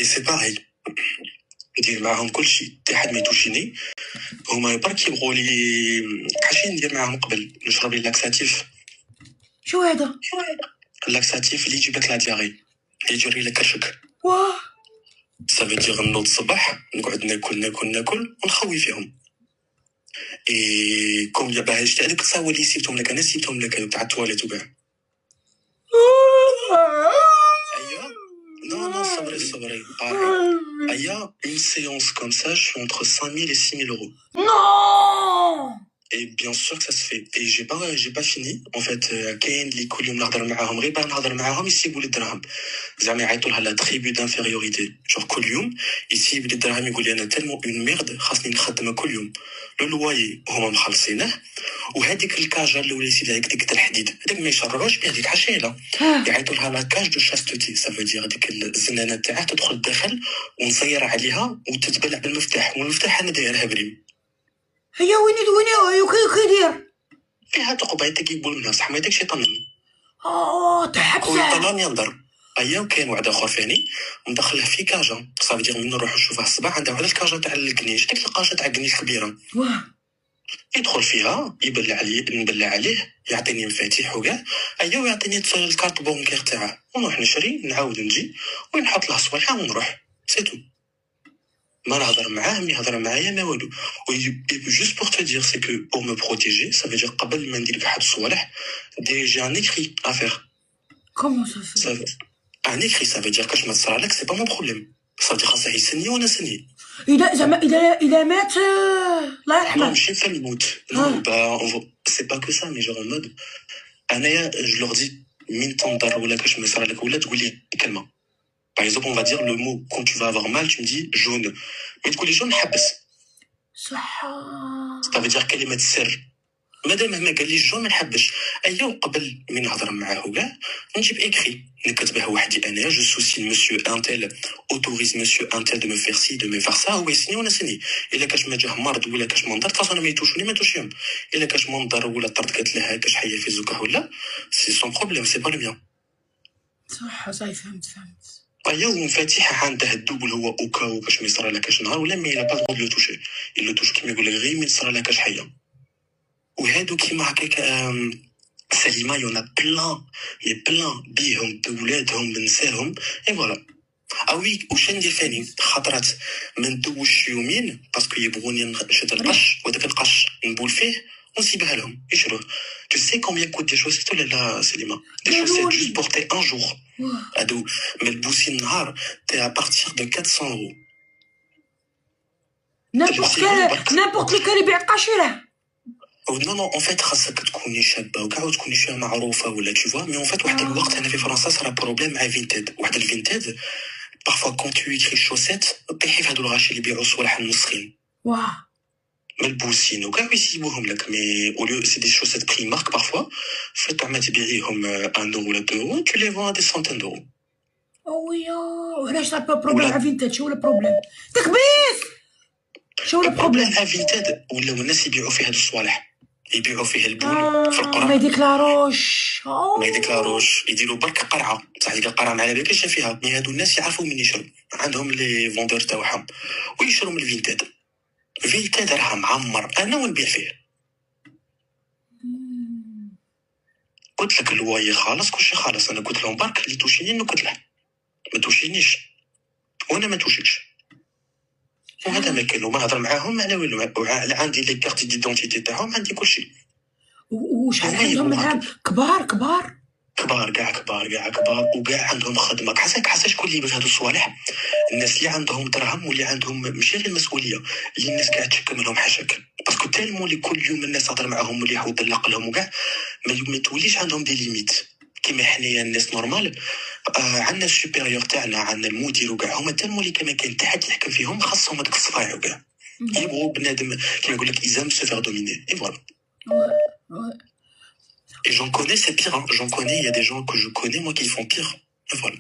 سي باغي ندير معاهم كلشي حتى حد ما يتوشيني. هما برك يبغوا لي حاشي ندير معاهم قبل نشرب لي لاكساتيف. شو هذا؟ اللاكساتيف اللي يجيب لك لا دياغي، اللي يجري لك كرشك. واه صافي تجي غنوض الصباح نقعد ناكل ونخوي فيهم. اي كوم يا باهي شتا هذوك الصاوه اللي سيبتهم لك، انا سيبتهم لك هذوك تاع التواليت وكاع. ايا نو صبري ايا اون سيونس كوم سا جو entre 5000 et 6000 euros. نو Et bien sûr que ça se fait. Et j'ai pas fini. En fait, كاين اللي كل يوم نهضر معاهم غير باه نهضر معاهم يسيبوا لي الدراهم. زعما يعيطوا لها لا تريبي دانفيريوريتي. جور كل يوم يسيب لي الدراهم يقول لي انا تالمون اون ميرد خاصني نخدم كل يوم. لو لوايي هما مخلصينه، وهذيك الكاجه اللي وليتي ديك ديك الحديد هذاك ما يشربوش به ديك حشيله. يعيطوا لها لا كاج دو شاستوتي، سافو دير ديك الزنانه تاعها تدخل الداخل ونصير عليها وتتبلع بالمفتاح، والمفتاح انا دايرها بريم. هي وين كيدير فيها تقبيته كيقول لنا صح ما يديكش يطنن. تحبسه كل طلان ينظر. ايا وكاين واحد اخر ثاني مدخله في كاجه، صافي دير من نروح نشوفها الصباح عندها واحد الكاجه تاع الكنيش، ديك الكاجه تاع الكنيش كبيره. يدخل فيها نبلع عليه يعطيني مفاتيح وكاع. ايا ويعطيني الكارت بونكير تاعه ونروح نشري نعاود نجي ونحط له صوالحه ونروح سيتو. ما نهضر معاه ما يهضر معايا ما والو. جوست بور تو دير سي كو بور مو بروتيجي سا فيجي قبل ما ندير بحال الصوالح ديجا نيكري افير. كومون سا في نيكري سا فيجي كاش ما تصرى لك سي با مون بروبليم. صافي خاصه يسني وانا سني. اذا مات الله يرحمه. ماشي في الموت سي با كو سا مي جور ان مود انايا جو لور دي مين تنضر ولا كاش ما يصرى لك ولا تقول لي كلمه. Par exemple, on va dire le mot quand tu vas avoir mal, tu me dis jaune. Mais تقول لي jaune حبس. صح. Ça veut dire كلمة السر. مادام ما قال لي جون ما نحبش. ايا وقبل من نهضر معاه كاع نجيب اكري نكتبه وحدي انا جو سوسي مسيو انتل اوتوريز مسيو انتل دو مو فير سي دو مو فير سا، هو يسني وانا سني. الا كاش ما جاه مرض ولا كاش منظر خاص انا ما يتوشوني ما توشيهم. الا كاش منظر ولا طرد قالت لها كاش حيه في زوكا ولا سي سون بروبليم سي با لو ميان. صح صاي فهمت. ايا ومفاتيح عنده الدوبل هو اوكا باش ما يصرى لها كاش نهار ولا مي لا با دغ لو توشي الا توش كيما يقول لك غير من يصرى لها كاش حيه. وهادو كيما هكاك سليمه يونا بلان بيهم بولادهم بنساهم اي فوالا. اوي واش ندير ثاني خطرات ما ندوش يومين باسكو يبغوني نشد القش وداك القش نبول فيه ونسيبها لهم يشروه. Tu sais combien coûte des chaussettes ولا لا سليمه؟ des chaussettes juste portées un jour هادو ملبوسين النهار تاع بارتير دو 400 euros. نابورت لو يبيع قشيره. نو ان فيت خاصك تكوني شابه وكاع وتكوني شويه معروفه ولا tu vois مي ان فيت واحد الوقت هنا في فرنسا صرا بروبليم مع فينتيد. واحد الفينتيد بارفوا كون تو يكري شوسيت طيحي في هادو الغاشي اللي يبيعوا صوالح المسخين ملبوسين وكاع ويسيبوهم لك. مي اوليو سي دي شوسيت بري مارك بارفوا فايت ما تبيعيهم 1 اورو ولا 2 اورو tu les vends à des centaines d'euros. اويا وعلاش صار بروبليم مع فينتيد؟ شو البروبليم؟ تكبيس. شو البروبليم مع فينتيد ولا الناس يبيعوا فيه هاد الصوالح يبيعوا فيه البول في القرى ما يديكلاروش يديروا برك قرعه صح. ديك القرعه ما على بالكش فيها مي هادو الناس يعرفوا من يشرو عندهم لي فوندور تاعهم ويشرو من الفينتيد. فينتيد راه معمر انا ونبيع فيه. قلت لك الواي خالص كلشي خالص. انا قلت لهم برك اللي توشيني نكت له ما توشينيش وانا ما توشيكش. وهذا ما كان وما هضر معاهم على والو. عندي لي كارت ديدونتيتي تاعهم عندي كلشي. وشحال عندهم العام؟ كبار وكاع عندهم خدمه. حاسه شكون اللي بهادو الصوالح؟ الناس اللي عندهم دراهم واللي عندهم ماشي غير المسؤوليه اللي الناس قاعد تشكم لهم حاشاك باسكو تالمون اللي كل يوم الناس تهضر معاهم مليح وتدلق لهم وكاع ما توليش عندهم دي ليميت كيما حنايا الناس نورمال. عندنا السوبيريور تاعنا عندنا المدير وكاع هما تالمون اللي كما كان حتى حد يحكم فيهم خاصهم هذاك الصفايع وكاع يبغوا بنادم كيما يقول لك ايزام سو فير دوميني اي فوالا. Et j'en connais, c'est pire. J'en connais, il y a des gens que je connais, moi, qui font pire. Et voilà.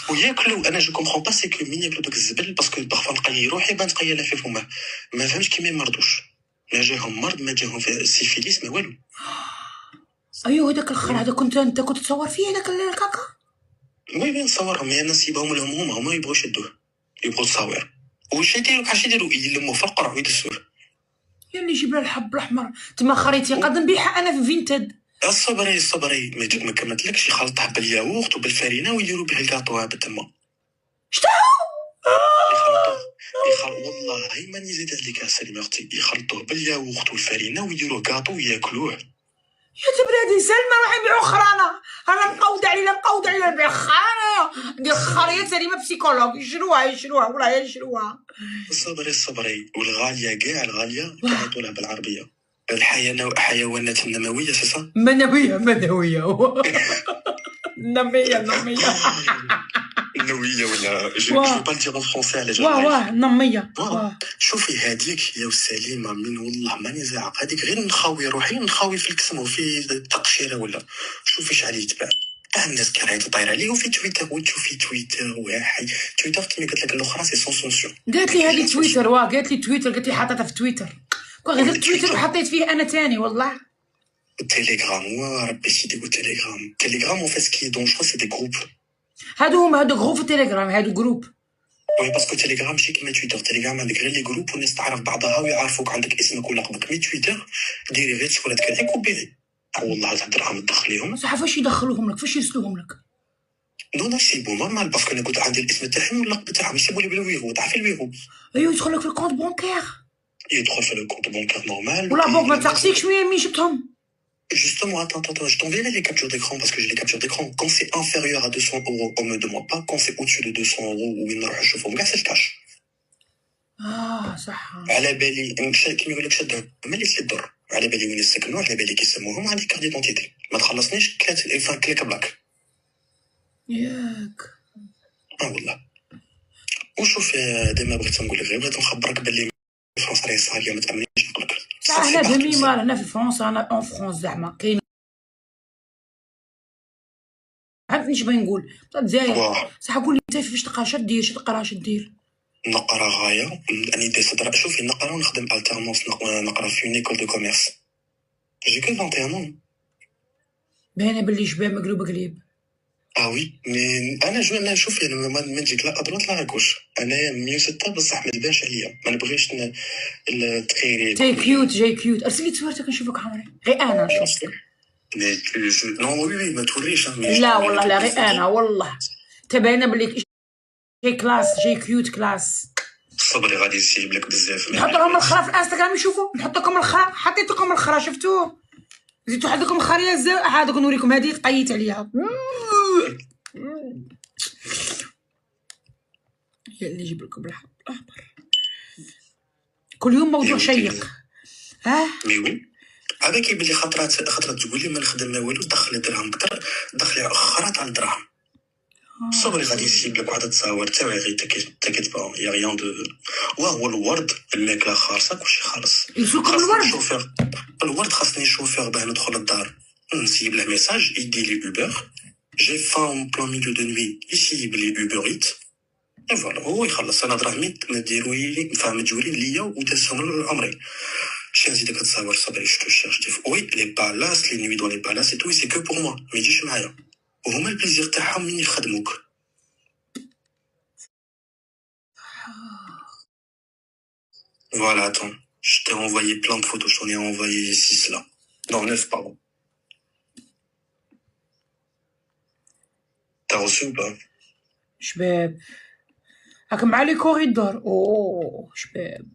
وياكلوا انا جو كومبرون با سي كو مين ياكلوا داك الزبل باسكو بارفوا نقي روحي بان تقي له في فمه ما فهمش كيما يمرضوش. ما جاهم مرض ما جاهم في سيفيليس ما والو. ايوه هذاك الاخر هذا انت كنت تصور فيه هذاك الكاكا وي نصورهم، مي انا نسيبهم لهم، هما يبغوا يشدوه، يبغوا تصاوير. واش يديروا بحال يديروا يلموا في القرع ويدسوه. يعني يجيب لها الحب الاحمر تما خريطي قد نبيعها انا في فينتد. الصبري ما كملتلكش، يخلطها بالياغورت وبالفرينه ويديروا به الكاطو هذا تما. شتا والله ما نزيد عليك سليم اختي، يخلطوه بالياغورت والفرينه ويديروه كاطو وياكلوه. يا تبرادي سلمى راح يبيعوا خرانه، انا نقود علينا نبيع خرانه ندير خريه سليمه بسيكولوج يشروها ولا يشروها. الصبري والغاليه كاع الغاليه كيعيطوا لها بالعربيه الحيوانات النمويه سي منويه نميه النوويه ولا جو با دير اون فرونسي على جال. واه نميه. شوفي هذيك يا سليمه من والله ماني زاعق، هذيك غير نخاوي روحي نخاوي في الكسم وفي التقشيره ولا شوفي شحال يتباع. تاع الناس كي راهي تطير عليه وفي تويتر وتشوفي تويتر واحد تويتر كيما قلت لك الاخرى سي سون سونسور. قالت لي هذه تويتر قالت لي حطيتها في تويتر غير تويتر وحطيت فيه انا تاني والله. التليجرام وربي سيدي التليجرام اون فيت سكي دونجرو سي دي جروب. هادو جروب في التليجرام، هادو جروب. وي باسكو تليجرام ماشي كيما تويتر، تليجرام عندك غير لي جروب والناس تعرف بعضها ويعرفوك عندك اسمك ولقبك. مي تويتر ديري غير صورتك هذيك وبيعي والله تهضرهم تدخليهم صح. فاش يدخلوهم لك؟ فاش يرسلوهم لك؟ نو يسيبو نورمال باسكو انا قلت عندي الاسم تاعهم واللقب تاعهم، يسيبوا لي بالويغو. تعرفي الويغو؟ ايوا يدخل لك في الكونت بونكير، يدخل في الكونت بونكير نورمال ولا بونك ما تسقسيكش مين جبتهم. Justement, attends, je t'enverrai les captures d'écran parce que j'ai les captures d'écran. Quand c'est inférieur à 200 euros, on me demande pas. Quand c'est au-dessus de 200 euros, ou une roche chauffe, c'est le cash. صح. على بالي كيما يقول لك شدهم ملي يدور، على بالي وين يسكنوا، على بالي كيسموهم، عندي كارت ديدونتيتي ما تخلصنيش كليك بلاك ياك. والله. وشوف ديما بغيت نقول لك غير بغيت نخبرك باللي فرنسا راهي صايره ما تامنيش نقول لك. هنا بميمار هنا في فرنسا، انا اون فرونس زعما كاين. عرفتني اش بغي نقول الجزائر صح. قول لي انت فاش تقرا اش دير نقرا غايه اني دي صدر. شوفي نقرا ونخدم التيرنونس، نقرا في اون ايكول دو كوميرس. جي كو 21 باينه باللي شباب مقلوب قليب. وي مي انا شوفي انا ما نجيك لا ادروات لا غوش، انايا 106 بصح ما تبانش عليا، ما نبغيش التخيري. جاي كيوت ارسل لي تصويرتك نشوفك عمري. غير انا نشوفك. نو وي ما توريش. لا والله لا غير انا والله تباينه باللي جاي كلاس، جاي كيوت كلاس. صبري غادي يسيب لك بزاف. نحط لهم الخرا في الانستغرام يشوفوا. نحط لكم الخرا، حطيتكم الخرا شفتوه، زيدتو حدكم خريه هذوك نوريكم. هذه قيت عليها هي اللي نجيب لكم الحب الاحمر كل يوم موضوع شيق. مي هذا كيبان لي خطرات تقول لي ما نخدم ما والو، دخلي درهم كثر، دخلي اخرى تاع الدراهم. صبري غادي يسيب لك واحد التصاور تاعي غير تاكد با يا ريان دو. وهو الورد الماكله خالصه كلشي خالص. يسوقكم الورد خاصني شوفير باه ندخل للدار نسيب له ميساج يدي لي اوبر. جي فام بلان ميليو دو نوي يسيب لي اوبر ايت فوالا. هو يخلص انا دراهمي نديروي متجورين ليا وداسهم لعمري. شي نزيدك تصاور صبري شتو شيرش وي لي بالاس لي نوي دون لي بالاس اي تو سي كو بور موا ما يجيش معايا، وهما البليزير تاعهم من يخدموك. Voilà, attends. Je t'ai envoyé plein de photos. Je t'en ai envoyé 6 là. Non, 9, pardon. T'as reçu ou pas? شباب هاك مع لي كوريدور. اوه شباب.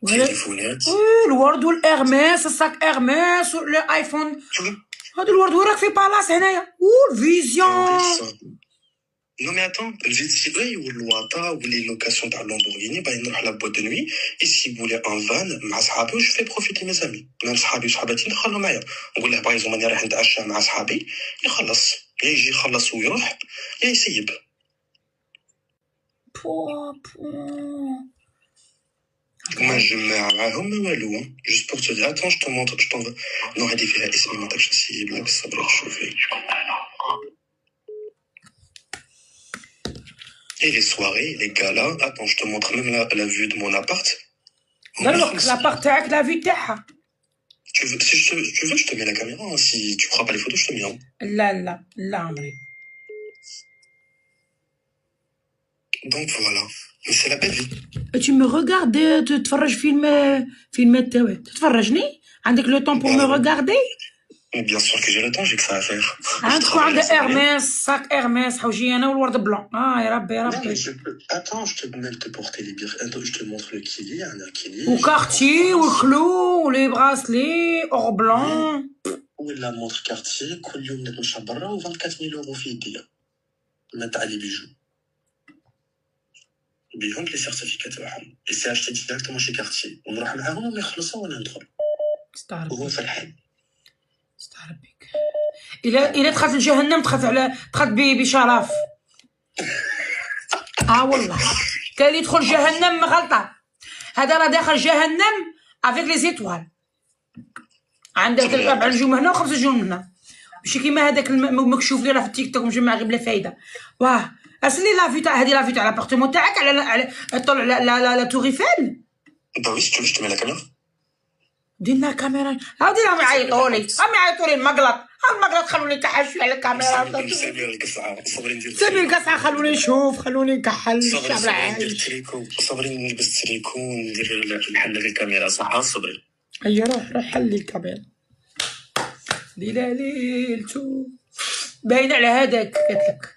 تليفونات. الورد والارماس، الساك ارماس والايفون. هذا الورد وراك في بالاس هنايا. والفيزيون. Non mais attends, الفيت سي والواطا ولي لوكاسيون تاع لامبورغيني باغي نروح لا بوت دو نوي يسيبوا لي ان فان مع صحابي وش في بروفيتي مي زامي. ميم صحابي وصحاباتي ندخلوا معايا نقول له باغ راني رايح نتعشى مع صحابي، يخلص يا يجي يخلص ويروح يا يسيب. ما نجمع معاهم ما والو. جوست بور تو دي اتون جو تو مونتر جو تو. نو هادي فيها اسمي ما تقدرش نسيب لك. صبري شوفي. Et les soirées, les galas. Attends, je te montre même la vue de mon appart. l'appart تاعك لا في تاعها. tu veux, je te mets la caméra. Hein. Si tu crois pas les photos, je te mets. Hein. لا لا لا عمري. Donc voilà. Mais c'est la belle vie. Tu me regardes تتفرج فيلمات تاوي تتفرجني؟ عندك لو طون بور مو ريغاردي؟ Mais bien sûr que j'ai le temps, j'ai que ça à faire. عندكم عند ارميس صاك ارميس حوجي انا والورد بلون. يا ربي يا Non, mais ربي. Attends, je te demande de porter les bières. Attends, je te montre le kili, un kili. وكارتي والكلو ولي براسلي اور بلون. ولا montre Cartier كل يوم نتمشى برا و24000 يورو في يديا نتاع لي بيجو بيهم لي سيرتيفيكات تاعهم اي سي اشتي ديريكتومون شي كارتي ونروح معاهم ونخلصوا وندخل وهو فرحان. استعرب بك. الا دخلت لجهنم دخلت بشرف. والله كان اللي يدخل جهنم غلطه. هذا راه داخل جهنم افيك لي زيتوال. عندك 4 نجوم هنا و5 نجوم هنا ماشي كيما هذاك المكشوف اللي راه في التيك توك مجمع غير بلا فايده. واه اسلي لافي تاع هذه لافي تاع لابارتمون تاعك على طلع لا تور ايفيل. با وي سي تو مي لا كاميرا دينا كاميرا هاودي راهم يعيطوا لي المقلط خلوني نكحل شويه على الكاميرا. سمي القصعه خلوني نشوف خلوني نكحل الشعب العايش. صبري نلبس تريكو وندير نحل في الكاميرا صح صبري. هيا روح حلي الكاميرا. ليلة ليلتو باين على هذاك قالت لك.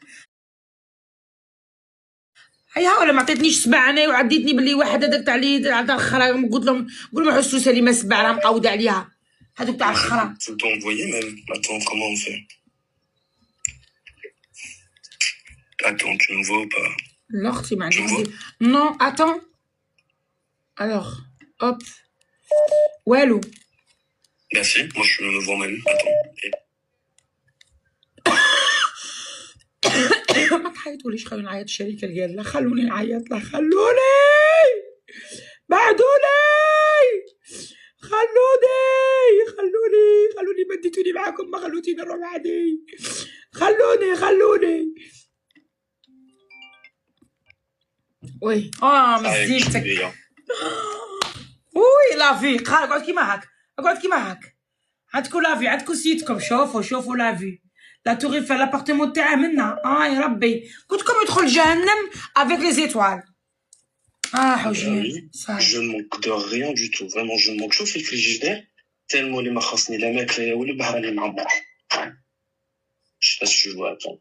هيا ولا ما عطيتنيش سبع انا وعديتني باللي واحد هذاك تاع لي تاع الخرا قلت لهم قول ما حسوا سليمه سبع راه مقوده عليها هذوك تاع الخرا. Attends, tu me vois ou pas? لا اختي ما عندي. نو اتون الوغ هوب والو. Merci, moi je me vois même. Attends. ما تعيطوليش خلوني نعيط الشركه قال لا خلوني نعيط لا خلوني بعدوني خلوني بديتوني معاكم ما خلوتيني نروح وحدي خلوني وي مزيتك وي لافي اقعد كيما هاك عندكم لافي عندكم سيتكم شوفوا لافي لا تور ايفيل لابارتمون تاعه منا. يا ربي قلت لكم يدخل جهنم افيك لي زيتوال. حوجي je manque de rien du tout vraiment je manque شوف الفريجيدير تالمو اللي ما خاصني لا ماكله ولا البحر اللي معمر. je sais pas si tu vois attends.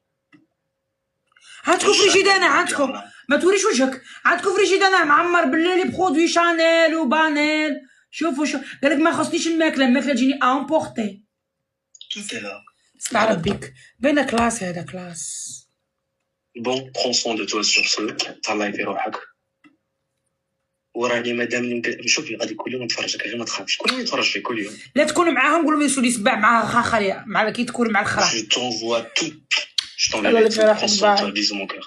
عندكم فريجيدانا عندكم ما توريش وجهك عندكم فريجيدانا معمر بالليل برودوي شانيل وبانيل. شوفوا قالك ما خاصنيش الماكله تجيني امبورتي. استعرب بك بين كلاس هذا كلاس. بون برون سون دو توا سور سو طلعي في روحك وراني مادام شوفي غادي كل يوم نتفرجك غير ما تخافش كل يوم نتفرج فيك كل يوم. لا تكون معاهم قول لهم يسولي يسبع مع خالية مع كي تكون مع الخرا. جو تونفوا تو جو تونفوا بيزو مون كور.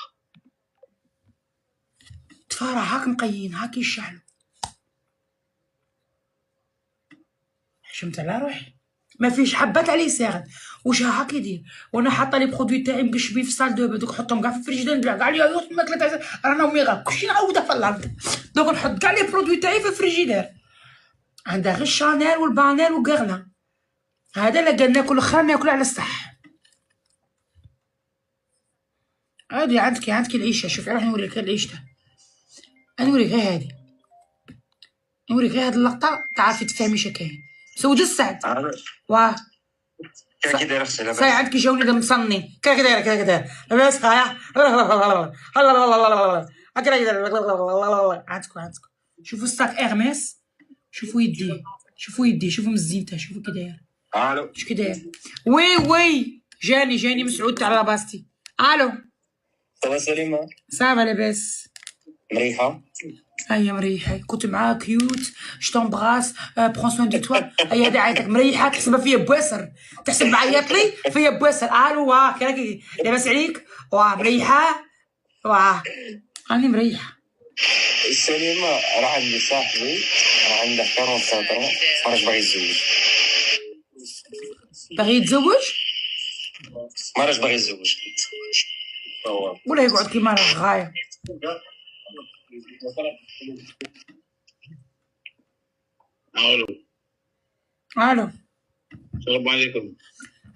تفارا هاك مقيين هاك يشعلوا. حشمت على روحي ما فيش حبات عليه ساغد واش هاك يدير وانا حاطه لي برودوي تاعي مقشبين في الصال دوب دوك نحطهم كاع في الفريجيدير نبيع كاع اليايوت الماكله تاع رانا وميغا كلشي نعاودها في الارض دوك نحط كاع لي برودوي تاعي في الفريجيدير. عندها غير شانيل والبانيل وكاغنا هذا لا قال ناكل خا ناكل على الصح. عادي عندك العيشه. شوفي راح نوريك العيشته نوريك غير هادي نوريك غير هاد اللقطه تعرفي تفهمي شكاين سود السعد. واه كي داير اختي لاباس ساعد كي جاوني دم مصني كي داير لاباس هايا عندكم شوفوا الساك ارميس شوفوا يدي شوفوا مزينته شوفوا كي داير. الو اش كي داير وي جاني مسعود تاع لاباستي. الو صافا سليمه صافا لاباس مريحه. هيا مريحه كنت معاها كيوت شتومبغاس برون سوين دو توا. هيا هادي عيطك مريحه تحسبها فيا بواسر تحسب معيط لي فيا بواسر. الو واه كي لاباس عليك واه مريحه واه راني مريحه. سليمه راه عندي صاحبي راه عنده 47 ماراش باغي يتزوج ماراش باغي يتزوج ولا يقعد كيما راه غايه. الو الو السلام عليكم.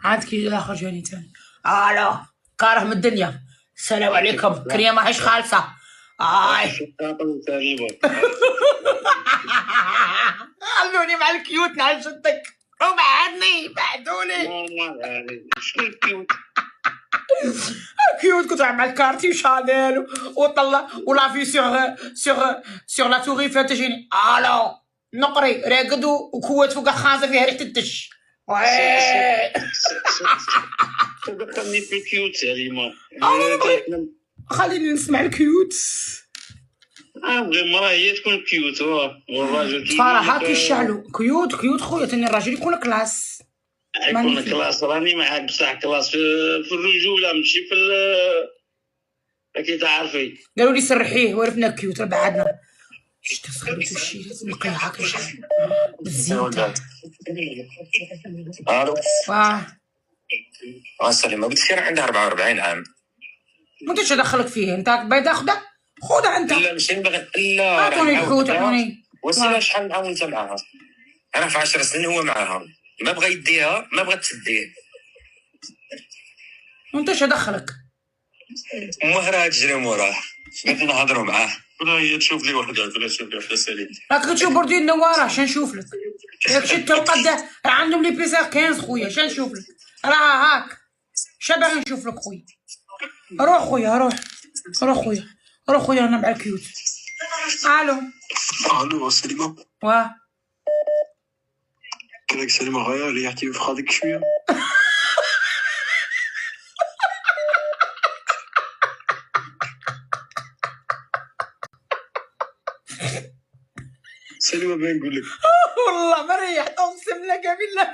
عاد كي الاخر جاني تاني. الو كاره من الدنيا. السلام عليكم. كريم ماهيش خالصه. تقريبا. خلوني مع الكيوت نعجبتك وبعدني بعدوني. شنو الكيوت؟ كيوت كنت مع الكارتي وشانيل وطلع ولا في سيغ لا توري فيها تجيني. الو نقري راقد وكوات فوق خازه فيها ريحه الدش. تدخلني في الكيوت ريما. خليني نسمع الكيوت. نبغي المراه هي تكون كيوت والراجل صراحه كيشعلو كيوت خويا تاني الراجل يكون كلاس. يكون كلاس. راني معاك بصح كلاس في الرجوله ماشي في كي تعرفي. قالوا لي سرحيه وعرفنا كيوت بعدنا. شتا صغيرتو الشي لازم نقيعها كنشعل بالزيت. الو واه سليمه بنت خير عندها 44 عام. ما انتش دخلك فيه انت باغي تاخذها خذها انت. لا ماشي نبغي. لا اعطوني الحوت اعطوني. وسيله شحال نعاون انت معاها؟ انا في 10 سنين هو معاها ما بغى يديها ما بغات تديه. وانتش دخلك. مهرها تجري موراه بغيت نهضروا معاه ولا هي تشوف لي وحده ولا تشوف لي وحده سليم. راك تشوف بردين نواره شنو نشوف لك. ياك شتا وقد راه عندهم لي بيسار 15 خويا شنو نشوف لك. راه هاك شا باغي نشوف لك خويا. روح خويا روح خويا انا مع الكيوت. الو سليمه واه كذاك سليمه غايه اللي يحكي في خاطرك شويه. سليمه بين نقول لك والله ما ريحت اقسم لك بالله.